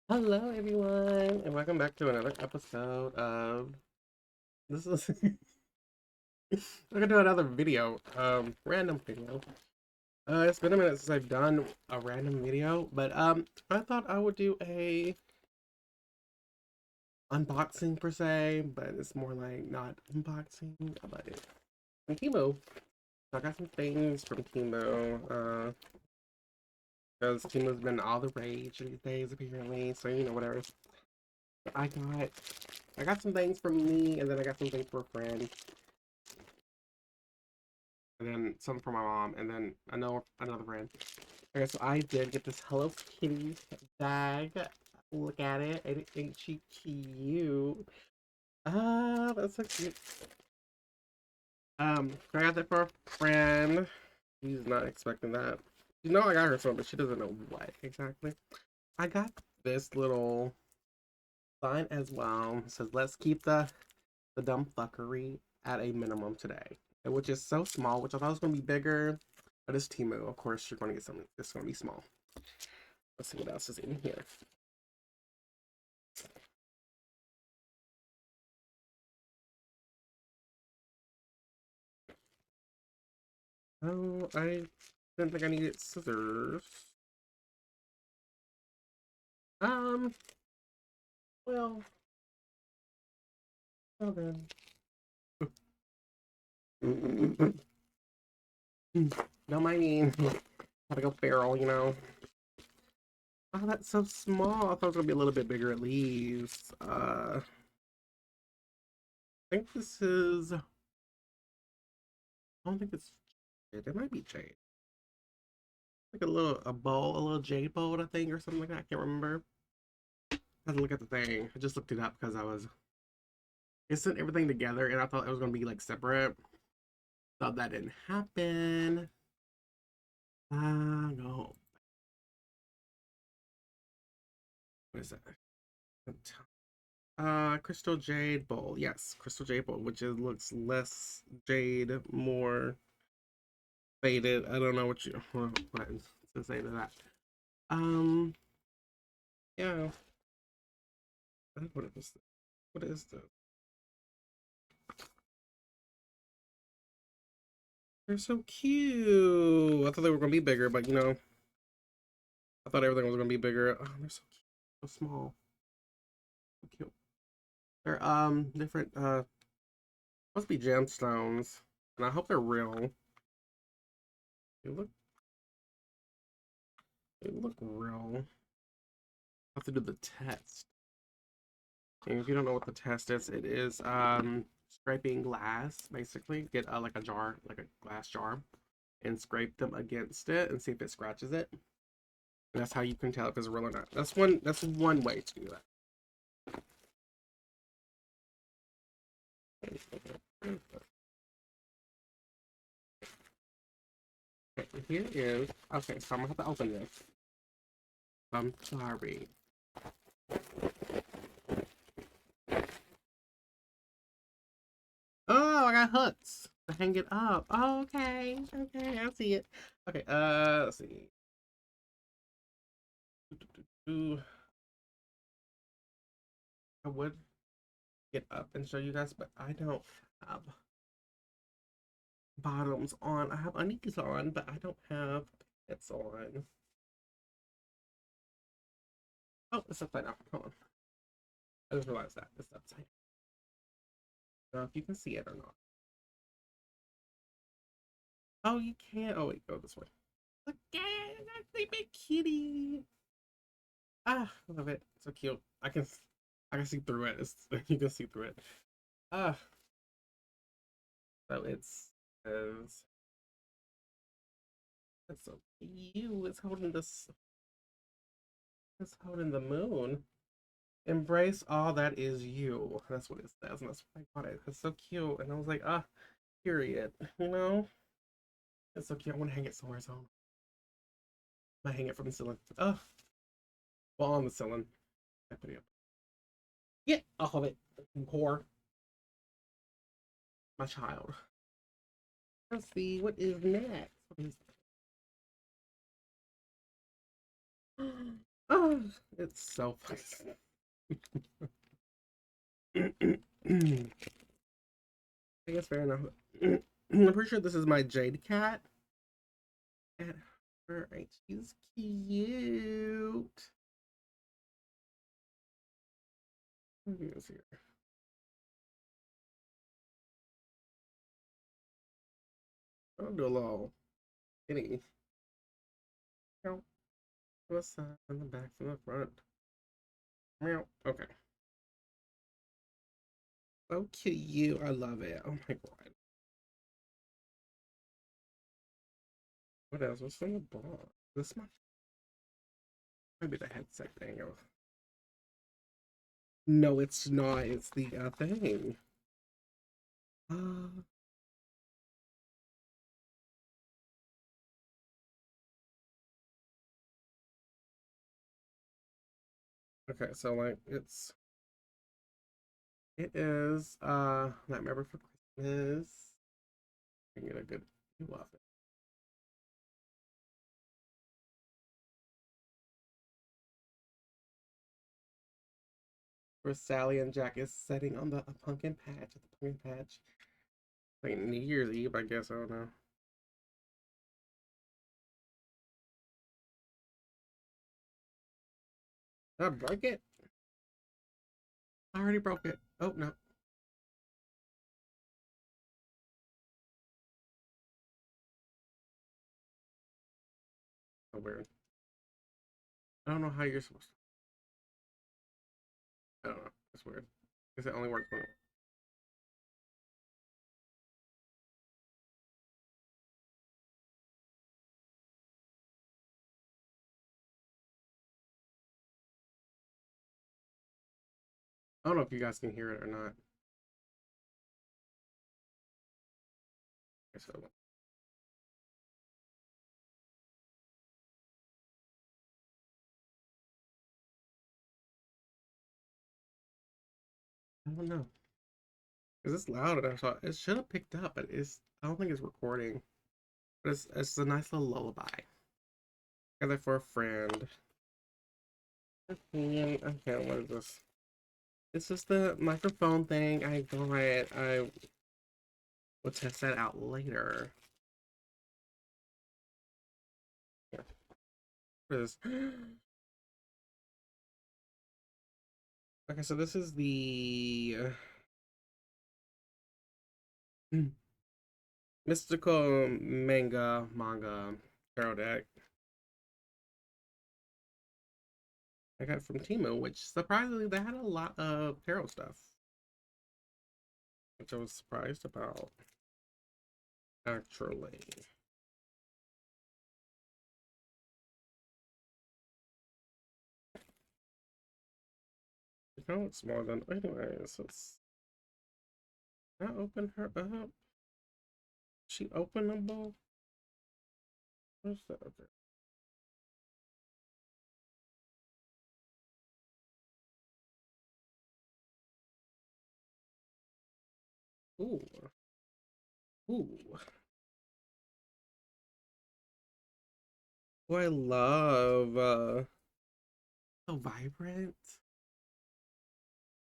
Hello, everyone, and welcome back to another episode of this is we're gonna do another video, random video. It's been a minute since I've done a random video, but I thought I would do a unboxing per se, but it's more like not unboxing, but it's from Temu. So I got some things from Temu, because Temu's been all the rage these days apparently. So whatever. I got I got some things from me, and then I got some things for a friend, and then some for my mom, and then another friend. Okay, so I did get this Hello Kitty bag. Look at it. Ain't she cute? Ah, that's so cute. I got that for a friend. She's not expecting that. You know I got her something, but she doesn't know what exactly. I got this little sign as well. It says, "Let's keep the dumb fuckery at a minimum today," which is so small, which I thought was going to be bigger, but it's Temu. Of course, you're going to get something that's going to be small. Let's see what else is in here. Oh, I didn't think I needed scissors. Um, well, well then. Don't mind me. Gotta go feral, you know. Oh, that's so small. I thought it was gonna be a little bit bigger at least. I think this is. I don't think it's. It might be jade. Like a bowl, a little jade bowl, I think, or something like that. I can't remember. I had to look at the thing. I just looked it up because it sent everything together, and I thought it was gonna be like separate. Thought that didn't happen. No. What is that? Crystal Jade Bowl. Yes, Crystal Jade Bowl, which looks less jade, more faded. I don't know what to say to that. Um, yeah. What is this? What is this? They're so cute. I thought they were gonna be bigger, but I thought everything was gonna be bigger. Oh, they're so cute, so small, so cute. They're different must be gemstones, and I hope they're real. They look they look real. I have to do the test. And if you don't know what the test is, it is scraping glass basically. Get like a jar, like a glass jar, and scrape them against it and see if it scratches it. And that's how you can tell if it's real or not. That's one way to do that. Okay, here is okay, so I'm gonna have to open this. I'm sorry. Oh, I got hooks to hang it up. Oh, okay, okay, I see it. Okay, let's see. I would get up and show you guys, but I don't have bottoms on. I have undies on, but I don't have pants on. Oh, it's upside down. Hold on. I just realized that it's upside down. I don't know if you can see it or not. Oh, you can. Oh, wait, go this way. Look at that sleeping kitty. Ah, I love it. So cute. I can see through it. You can see through it. Ah, so it's so cute. It's holding the moon. Embrace all that is you. That's what it says, and that's what I got it. It's so cute, and I was like, period. It's so cute. I want to hang it somewhere. So I hang it from the ceiling. Well, on the ceiling. I put it up. Get off of it, whore. My child. Let's see what is next. What is Oh, it's so funny. I guess fair enough. I'm pretty sure this is my Jade cat. At her, she's cute. Look at this here. I'll do a little kitty. Meow. From the side, from the back, from the front. Meow. Okay. So cute. I love it. Oh my god. What else? What's on the ball? This my maybe the headset thing. No, it's not. It's the thing. Uh, okay, so like it is Nightmare Before Christmas. I can get a good view of it. Where Sally and Jack is sitting on the a pumpkin patch at the pumpkin patch. Like New Year's Eve, I guess. I don't know. Did I break it? I already broke it. Oh no. So weird. I don't know how you're supposed to. I don't know. It's weird. Because it only works when I don't know if you guys can hear it or not. Okay, so I don't know. Because it's loud and I thought it should have picked up, but it's I don't think it's recording. But it's a nice little lullaby. Got it for a friend. Okay, what is this? This is the microphone thing. I got it. I will test that out later. Yeah, what is this? Okay, so this is the mystical manga tarot deck I got from Temu, which surprisingly they had a lot of tarot stuff, which I was surprised about actually. It kind of looks smaller than anyways. Let's not open her up. She openable? What's that? Okay. Ooh, ooh. Oh, I love so vibrant,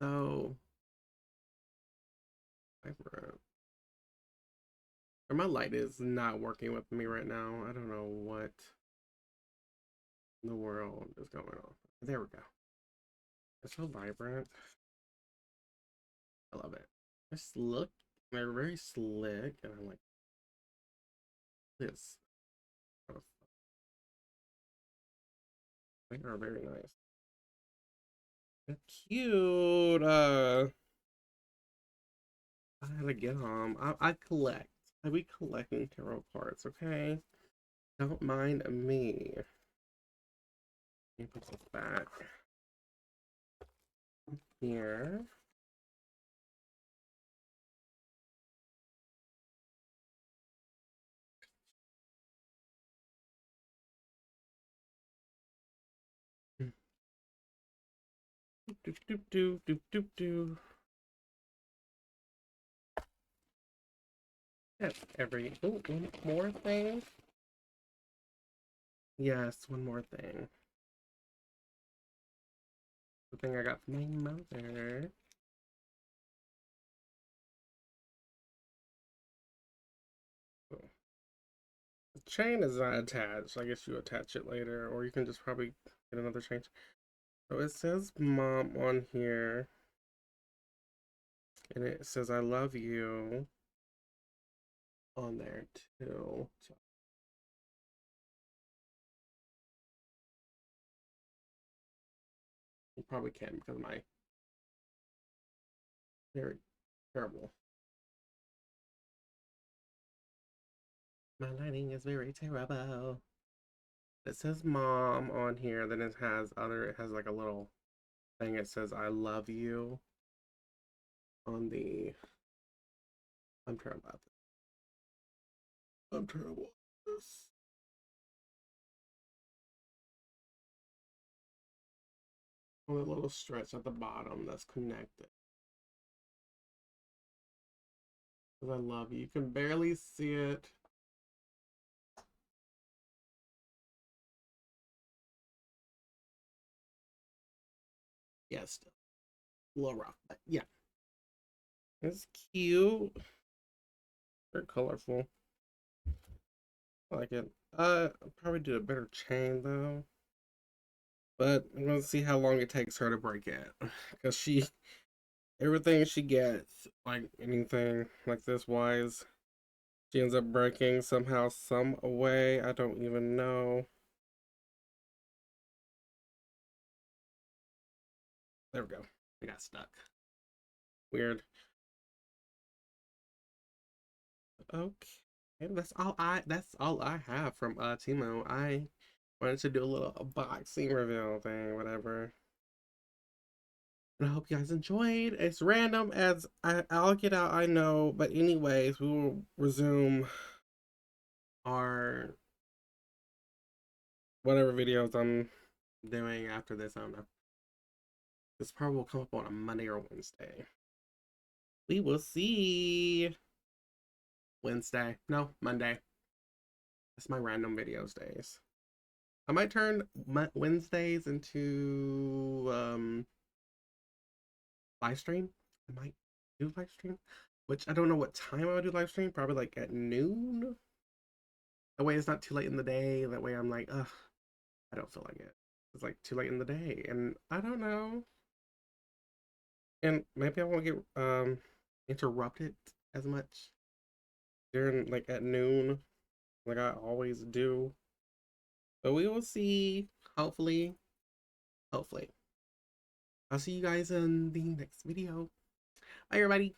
so vibrant. Or my light is not working with me right now. I don't know what in the world is going on. There we go. It's so vibrant. I love it. Just look, they're very slick, and I'm like this. They are very nice. They're cute. I gotta get them. I collect. I be collecting tarot cards. Okay, don't mind me. Let me put this back here. Doop doop doop doop doop doop. That's every. Oh, one more thing. Yes, one more thing. The thing I got from my mother. The chain is not attached. I guess you attach it later, or you can just probably get another chain. So it says mom on here, and it says I love you on there too. So you probably can't because my very terrible. My lighting is very terrible. It says mom on here, then it has like a little thing. It says I love you on the. I'm terrible at this. I'm terrible at this. On the little stretch at the bottom that's connected. Because I love you. You can barely see it. Yeah, still a little rough, but yeah. It's cute. Very colorful. I like it. I'll probably do a better chain though. But I'm gonna see how long it takes her to break it. Because everything she gets, like anything like this wise, she ends up breaking somehow, some way. I don't even know. There we go. I got stuck. Weird. Okay. That's all I have from Temu. I wanted to do a little unboxing reveal thing, whatever. And I hope you guys enjoyed. It's random as I'll get out, I know. But anyways, we will resume our whatever videos I'm doing after this. I don't know. This probably will come up on a Monday or Wednesday. We will see. Wednesday. No, Monday. That's my random videos days. I might turn Wednesdays into live stream. I might do live stream, which I don't know what time I would do live stream. Probably like at noon. That way it's not too late in the day. That way I'm like, ugh, I don't feel like it. It's like too late in the day, and I don't know. And maybe I won't get interrupted as much during like at noon, like I always do. But we will see. Hopefully, hopefully. I'll see you guys in the next video. Bye, everybody.